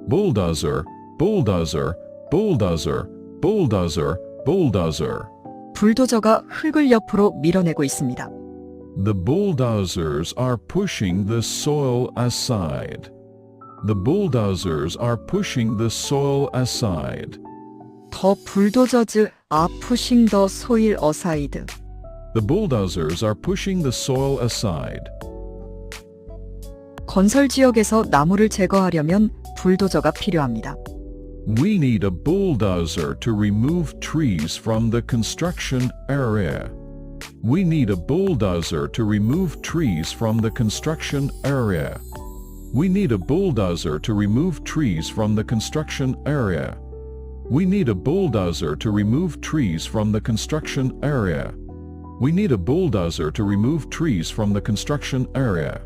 Bulldozer, bulldozer, bulldozer, bulldozer, bulldozer. 불도저가 흙을 옆으로 밀어내고 있습니다. The bulldozers are pushing the soil aside. The bulldozers are pushing the soil aside. 더 불도저즈 are pushing the soil aside. The bulldozers are pushing the soil aside. 건설 지역에서 나무를 제거하려면 불도저가 필요합니다. We need a bulldozer to remove trees from the construction area. We need a bulldozer to remove trees from the construction area. We need a bulldozer to remove trees from the construction area. We need a bulldozer to remove trees from the construction area. We need a bulldozer to remove trees from the construction area.